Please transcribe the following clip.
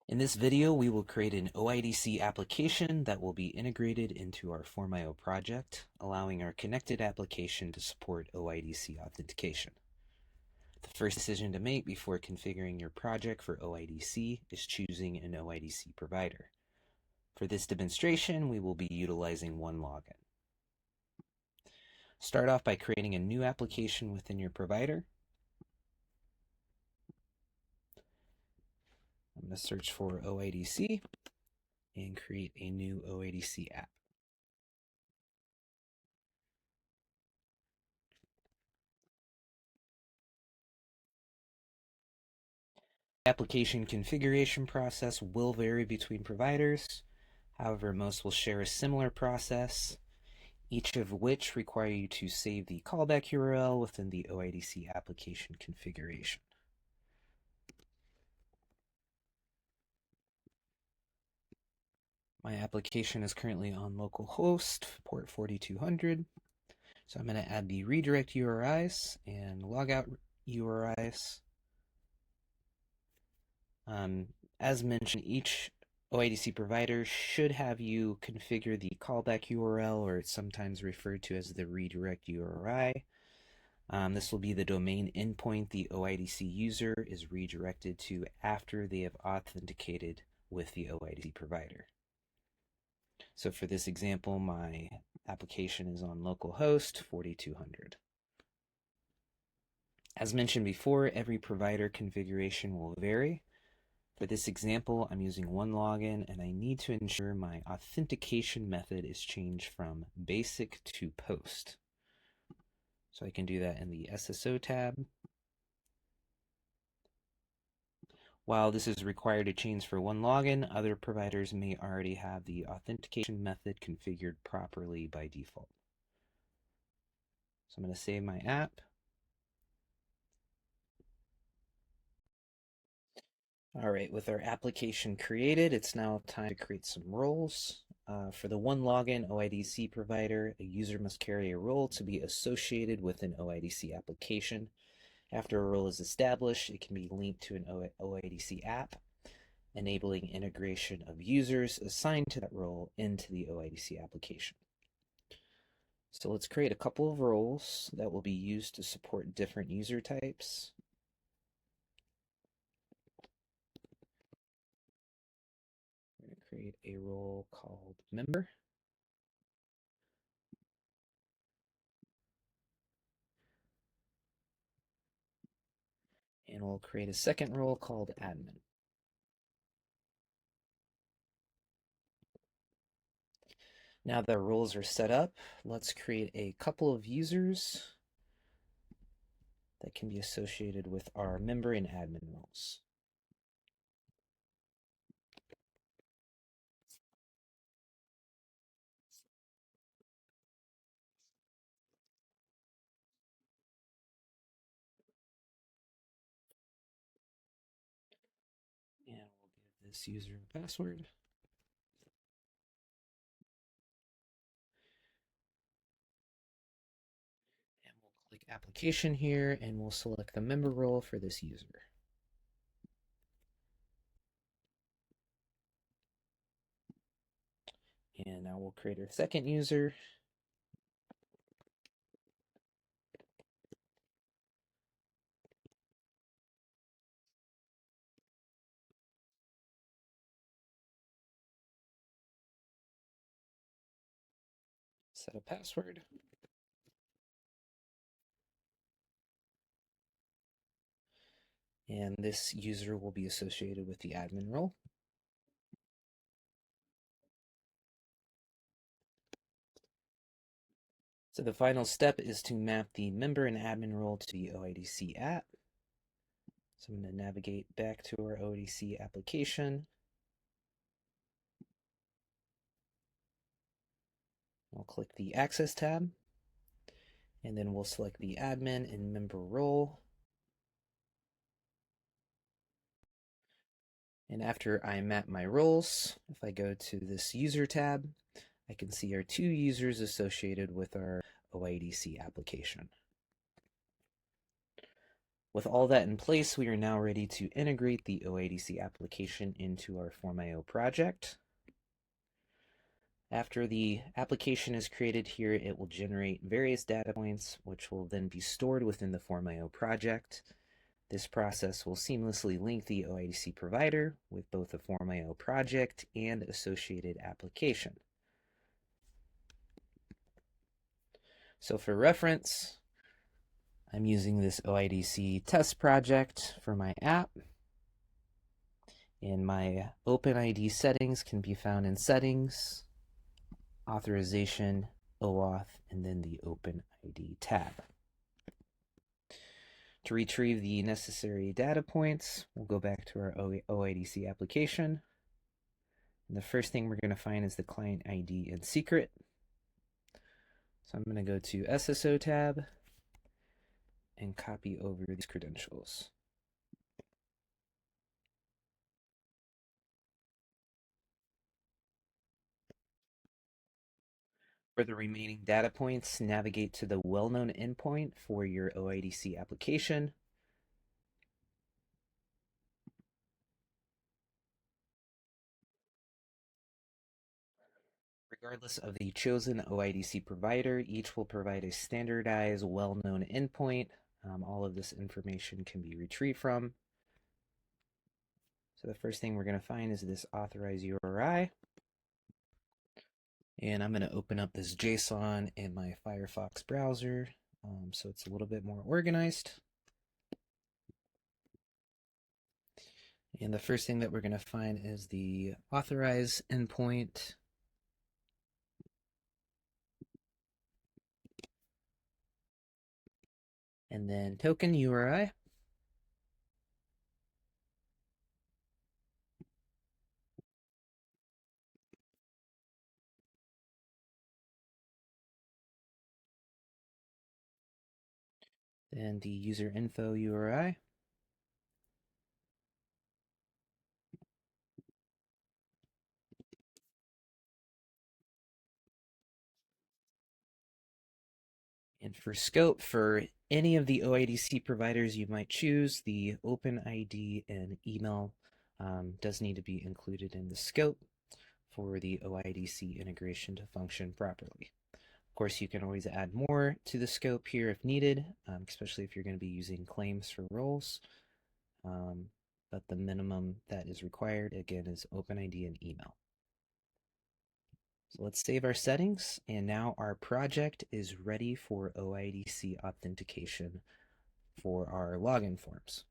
In this video, we will create an OIDC application that will be integrated into our Form.IO project, allowing our connected application to support OIDC authentication. The first decision to make before configuring your project for OIDC is choosing an OIDC provider. For this demonstration, we will be utilizing OneLogin. Start off by creating a new application within your provider. I'm going to search for OIDC and create a new OIDC app. Application configuration process will vary between providers. However, most will share a similar process, each of which require you to save the callback URL within the OIDC application configuration. My application is currently on localhost port 4200. So I'm going to add the redirect URIs and logout URIs. As mentioned, each OIDC provider should have you configure the callback URL, or it's sometimes referred to as the redirect URI. This will be the domain endpoint the OIDC user is redirected to after they have authenticated with the OIDC provider. So for this example, my application is on localhost 4200. As mentioned before, every provider configuration will vary. For this example, I'm using OneLogin, and I need to ensure my authentication method is changed from basic to post. So I can do that in the SSO tab. While this is required to change for OneLogin, other providers may already have the authentication method configured properly by default. So I'm going to save my app. All right, with our application created, it's now time to create some roles. For the OneLogin OIDC provider, a user must carry a role to be associated with an OIDC application. After a role is established, it can be linked to an OIDC app, enabling integration of users assigned to that role into the OIDC application. So let's create a couple of roles that will be used to support different user types. We're going to create a role called member. And we'll create a second role called admin. Now that our roles are set up, let's create a couple of users that can be associated with our member and admin roles. And we'll give this user a password. And we'll click application here, and we'll select the member role for this user. And now we'll create our second user. Set a password. And this user will be associated with the admin role. So the final step is to map the member and admin role to the OIDC app. So I'm going to navigate back to our OIDC application. I'll click the Access tab, and then we'll select the admin and member role. And after I map my roles, if I go to this User tab, I can see our two users associated with our OIDC application. With all that in place, we are now ready to integrate the OIDC application into our Form.IO project. After the application is created here, it will generate various data points, which will then be stored within the Form.IO project. This process will seamlessly link the OIDC provider with both the Form.IO project and associated application. So for reference, I'm using this OIDC test project for my app. And my OpenID settings can be found in Settings, Authorization, OAuth, and then the OpenID tab. To retrieve the necessary data points, we'll go back to our OIDC application. And the first thing we're going to find is the client ID and secret. So I'm going to go to SSO tab and copy over these credentials. For the remaining data points, navigate to the well-known endpoint for your OIDC application. Regardless of the chosen OIDC provider, each will provide a standardized, well-known endpoint. All of this information can be retrieved from. So the first thing we're going to find is this authorize URI. And I'm going to open up this JSON in my Firefox browser so it's a little bit more organized. And the first thing that we're going to find is the authorize endpoint. And then token URI. Then the user info URI. And for scope, for any of the OIDC providers you might choose, the OpenID and email does need to be included in the scope for the OIDC integration to function properly. Of course, you can always add more to the scope here if needed, especially if you're going to be using claims for roles. But the minimum that is required, again, is OpenID and email. So let's save our settings, and now our project is ready for OIDC authentication for our login forms.